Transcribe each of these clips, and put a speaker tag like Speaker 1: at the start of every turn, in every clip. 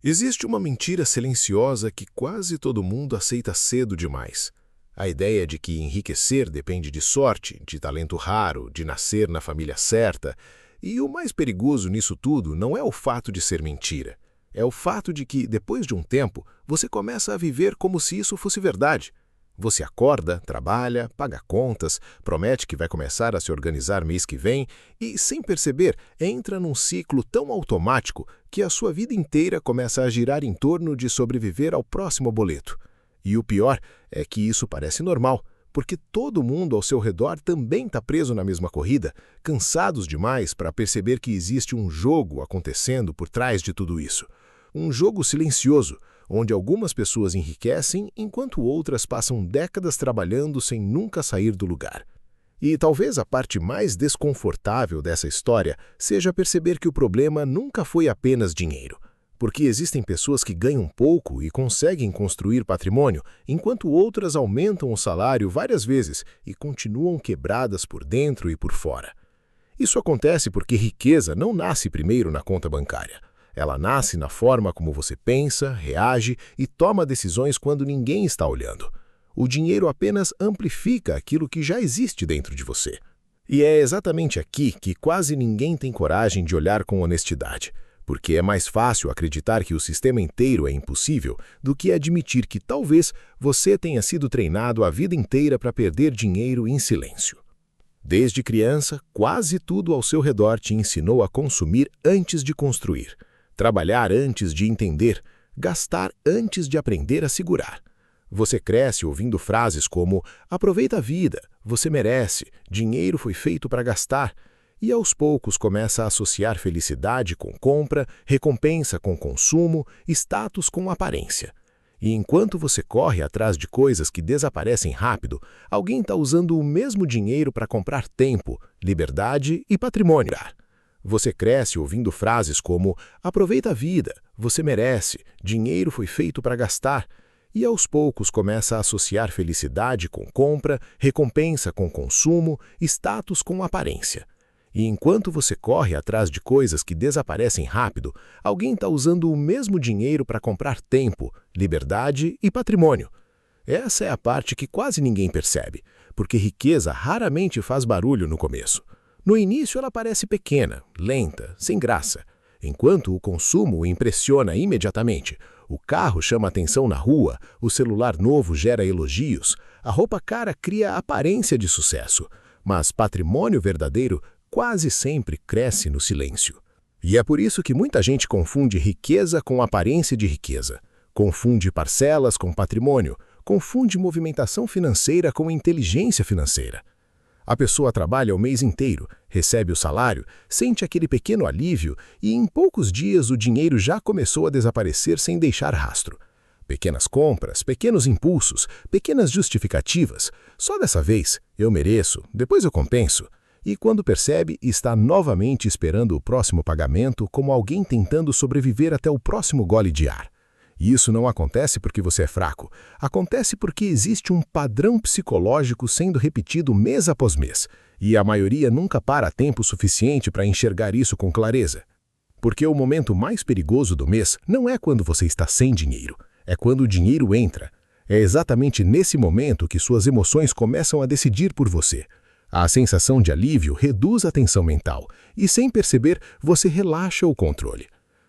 Speaker 1: Existe uma mentira silenciosa que quase todo mundo aceita cedo demais. A ideia de que enriquecer depende de sorte, de talento raro, de nascer na família certa. E o mais perigoso nisso tudo não é o fato de ser mentira. É o fato de que, depois de um tempo, você começa a viver como se isso fosse verdade. Você acorda, trabalha, paga contas, promete que vai começar a se organizar mês que vem e, sem perceber, entra num ciclo tão automático que a sua vida inteira começa a girar em torno de sobreviver ao próximo boleto. E o pior é que isso parece normal, porque todo mundo ao seu redor também está preso na mesma corrida, cansados demais para perceber que existe um jogo acontecendo por trás de tudo isso. Um jogo silencioso, onde algumas pessoas enriquecem enquanto outras passam décadas trabalhando sem nunca sair do lugar. E talvez a parte mais desconfortável dessa história seja perceber que o problema nunca foi apenas dinheiro. Porque existem pessoas que ganham pouco e conseguem construir patrimônio, enquanto outras aumentam o salário várias vezes e continuam quebradas por dentro e por fora. Isso acontece porque riqueza não nasce primeiro na conta bancária. Ela nasce na forma como você pensa, reage e toma decisões quando ninguém está olhando. O dinheiro apenas amplifica aquilo que já existe dentro de você. E é exatamente aqui que quase ninguém tem coragem de olhar com honestidade, porque é mais fácil acreditar que o sistema inteiro é impossível do que admitir que talvez você tenha sido treinado a vida inteira para perder dinheiro em silêncio. Desde criança, quase tudo ao seu redor te ensinou a consumir antes de construir. Trabalhar antes de entender, gastar antes de aprender a segurar. Você cresce ouvindo frases como "aproveita a vida, você merece, dinheiro foi feito para gastar", e aos poucos começa a associar felicidade com compra, recompensa com consumo, status com aparência. E enquanto você corre atrás de coisas que desaparecem rápido, alguém está usando o mesmo dinheiro para comprar tempo, liberdade e patrimônio. Você cresce ouvindo frases como "aproveita a vida, você merece, dinheiro foi feito para gastar", e aos poucos começa a associar felicidade com compra, recompensa com consumo, status com aparência. E enquanto você corre atrás de coisas que desaparecem rápido, alguém está usando o mesmo dinheiro para comprar tempo, liberdade e patrimônio. Essa é a parte que quase ninguém percebe, porque riqueza raramente faz barulho no começo. No início ela parece pequena, lenta, sem graça. Enquanto o consumo impressiona imediatamente, o carro chama atenção na rua, o celular novo gera elogios, a roupa cara cria aparência de sucesso, mas patrimônio verdadeiro quase sempre cresce no silêncio. E é por isso que muita gente confunde riqueza com aparência de riqueza, confunde parcelas com patrimônio, confunde movimentação financeira com inteligência financeira. A pessoa trabalha o mês inteiro, recebe o salário, sente aquele pequeno alívio e em poucos dias o dinheiro já começou a desaparecer sem deixar rastro. Pequenas compras, pequenos impulsos, pequenas justificativas. Só dessa vez, eu mereço, depois eu compenso. E quando percebe, está novamente esperando o próximo pagamento como alguém tentando sobreviver até o próximo gole de ar. E isso não acontece porque você é fraco. Acontece porque existe um padrão psicológico sendo repetido mês após mês, e a maioria nunca para tempo suficiente para enxergar isso com clareza. Porque o momento mais perigoso do mês não é quando você está sem dinheiro, é quando o dinheiro entra. É exatamente nesse momento que suas emoções começam a decidir por você. A sensação de alívio reduz a tensão mental, e sem perceber, você relaxa o controle.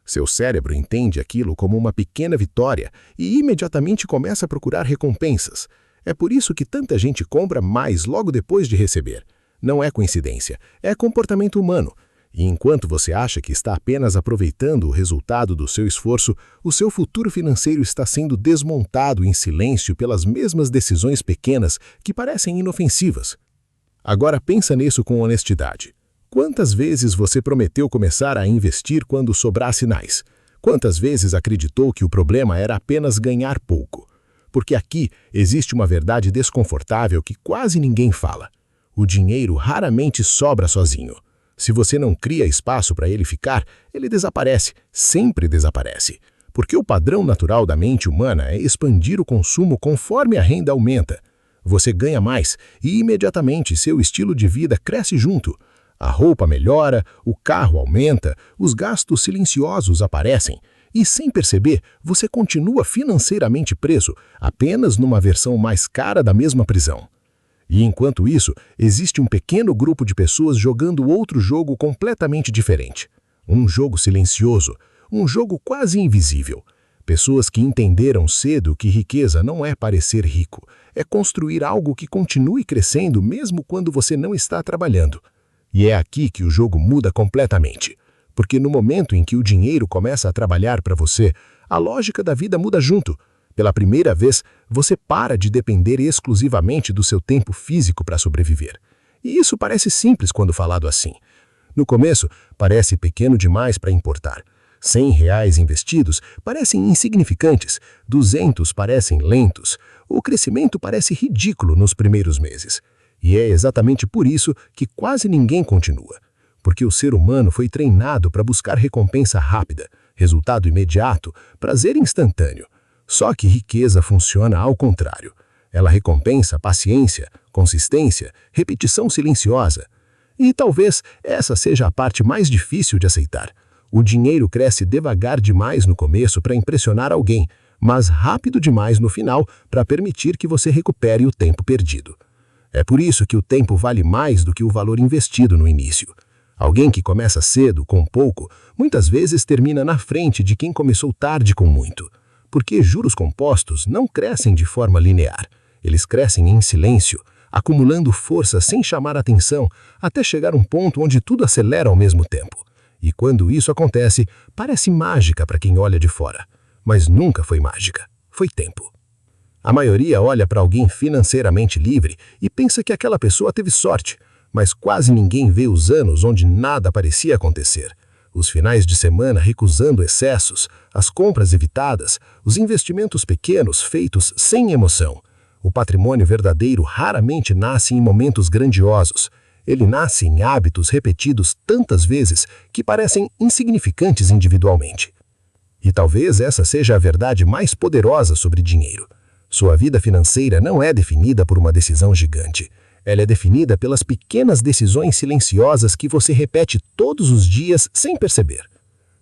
Speaker 1: Seu cérebro entende aquilo como uma pequena vitória e imediatamente começa a procurar recompensas. É por isso que tanta gente compra mais logo depois de receber. Não é coincidência, é comportamento humano. E enquanto você acha que está apenas aproveitando o resultado do seu esforço, o seu futuro financeiro está sendo desmontado em silêncio pelas mesmas decisões pequenas que parecem inofensivas. Agora pensa nisso com honestidade. Quantas vezes você prometeu começar a investir quando sobrar sinais? Quantas vezes acreditou que o problema era apenas ganhar pouco? Porque aqui existe uma verdade desconfortável que quase ninguém fala. O dinheiro raramente sobra sozinho. Se você não cria espaço para ele ficar, ele desaparece, sempre desaparece. Porque o padrão natural da mente humana é expandir o consumo conforme a renda aumenta. Você ganha mais e imediatamente seu estilo de vida cresce junto. A roupa melhora, o carro aumenta, os gastos silenciosos aparecem. E sem perceber, você continua financeiramente preso, apenas numa versão mais cara da mesma prisão. E enquanto isso, existe um pequeno grupo de pessoas jogando outro jogo completamente diferente. Um jogo silencioso, um jogo quase invisível. Pessoas que entenderam cedo que riqueza não é parecer rico, é construir algo que continue crescendo mesmo quando você não está trabalhando. E é aqui que o jogo muda completamente. Porque no momento em que o dinheiro começa a trabalhar para você, a lógica da vida muda junto. Pela primeira vez, você para de depender exclusivamente do seu tempo físico para sobreviver. E isso parece simples quando falado assim. No começo, parece pequeno demais para importar. R$ 100 investidos parecem insignificantes, 200 parecem lentos. O crescimento parece ridículo nos primeiros meses. E é exatamente por isso que quase ninguém continua. Porque o ser humano foi treinado para buscar recompensa rápida, resultado imediato, prazer instantâneo. Só que riqueza funciona ao contrário. Ela recompensa paciência, consistência, repetição silenciosa. E talvez essa seja a parte mais difícil de aceitar. O dinheiro cresce devagar demais no começo para impressionar alguém, mas rápido demais no final para permitir que você recupere o tempo perdido. É por isso que o tempo vale mais do que o valor investido no início. Alguém que começa cedo, com pouco, muitas vezes termina na frente de quem começou tarde com muito. Porque juros compostos não crescem de forma linear. Eles crescem em silêncio, acumulando força sem chamar atenção, até chegar a um ponto onde tudo acelera ao mesmo tempo. E quando isso acontece, parece mágica para quem olha de fora. Mas nunca foi mágica. Foi tempo. A maioria olha para alguém financeiramente livre e pensa que aquela pessoa teve sorte, mas quase ninguém vê os anos onde nada parecia acontecer. Os finais de semana recusando excessos, as compras evitadas, os investimentos pequenos feitos sem emoção. O patrimônio verdadeiro raramente nasce em momentos grandiosos. Ele nasce em hábitos repetidos tantas vezes que parecem insignificantes individualmente. E talvez essa seja a verdade mais poderosa sobre dinheiro. Sua vida financeira não é definida por uma decisão gigante. Ela é definida pelas pequenas decisões silenciosas que você repete todos os dias sem perceber.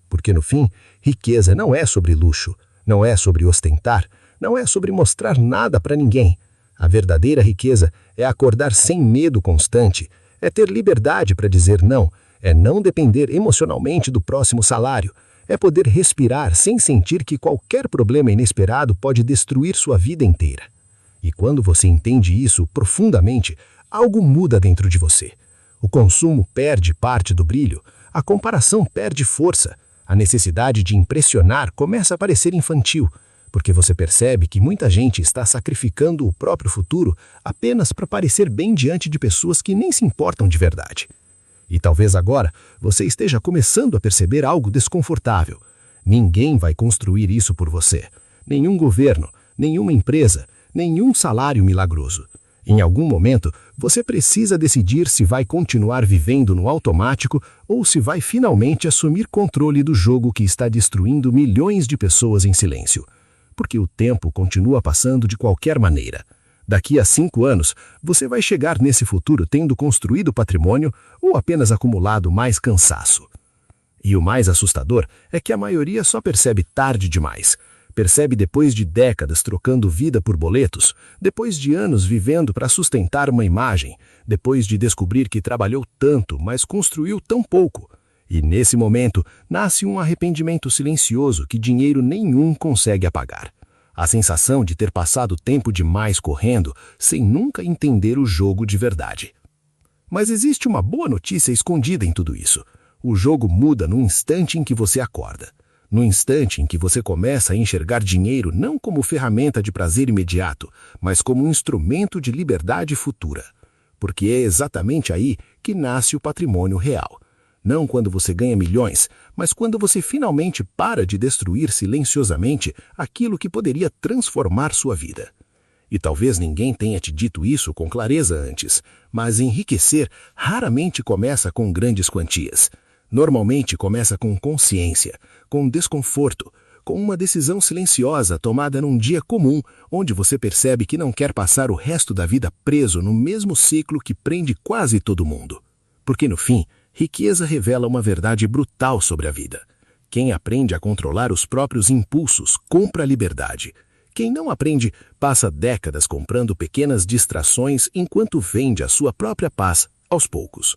Speaker 1: Porque no fim, riqueza não é sobre luxo, não é sobre ostentar, não é sobre mostrar nada para ninguém. A verdadeira riqueza é acordar sem medo constante, é ter liberdade para dizer não, é não depender emocionalmente do próximo salário, é poder respirar sem sentir que qualquer problema inesperado pode destruir sua vida inteira. E quando você entende isso profundamente, algo muda dentro de você. O consumo perde parte do brilho, a comparação perde força, a necessidade de impressionar começa a parecer infantil, porque você percebe que muita gente está sacrificando o próprio futuro apenas para parecer bem diante de pessoas que nem se importam de verdade. E talvez agora você esteja começando a perceber algo desconfortável. Ninguém vai construir isso por você. Nenhum governo, nenhuma empresa, nenhum salário milagroso. Em algum momento, você precisa decidir se vai continuar vivendo no automático ou se vai finalmente assumir controle do jogo que está destruindo milhões de pessoas em silêncio. Porque o tempo continua passando de qualquer maneira. Daqui a 5 anos, você vai chegar nesse futuro tendo construído patrimônio ou apenas acumulado mais cansaço. E o mais assustador é que a maioria só percebe tarde demais. Percebe depois de décadas trocando vida por boletos, depois de anos vivendo para sustentar uma imagem, depois de descobrir que trabalhou tanto, mas construiu tão pouco. E nesse momento, nasce um arrependimento silencioso que dinheiro nenhum consegue apagar. A sensação de ter passado tempo demais correndo, sem nunca entender o jogo de verdade. Mas existe uma boa notícia escondida em tudo isso. O jogo muda no instante em que você acorda. No instante em que você começa a enxergar dinheiro não como ferramenta de prazer imediato, mas como um instrumento de liberdade futura. Porque é exatamente aí que nasce o patrimônio real. Não quando você ganha milhões, mas quando você finalmente para de destruir silenciosamente aquilo que poderia transformar sua vida. E talvez ninguém tenha te dito isso com clareza antes, mas enriquecer raramente começa com grandes quantias. Normalmente começa com consciência, com desconforto, com uma decisão silenciosa tomada num dia comum, onde você percebe que não quer passar o resto da vida preso no mesmo ciclo que prende quase todo mundo. Porque no fim, riqueza revela uma verdade brutal sobre a vida. Quem aprende a controlar os próprios impulsos compra liberdade. Quem não aprende passa décadas comprando pequenas distrações enquanto vende a sua própria paz aos poucos.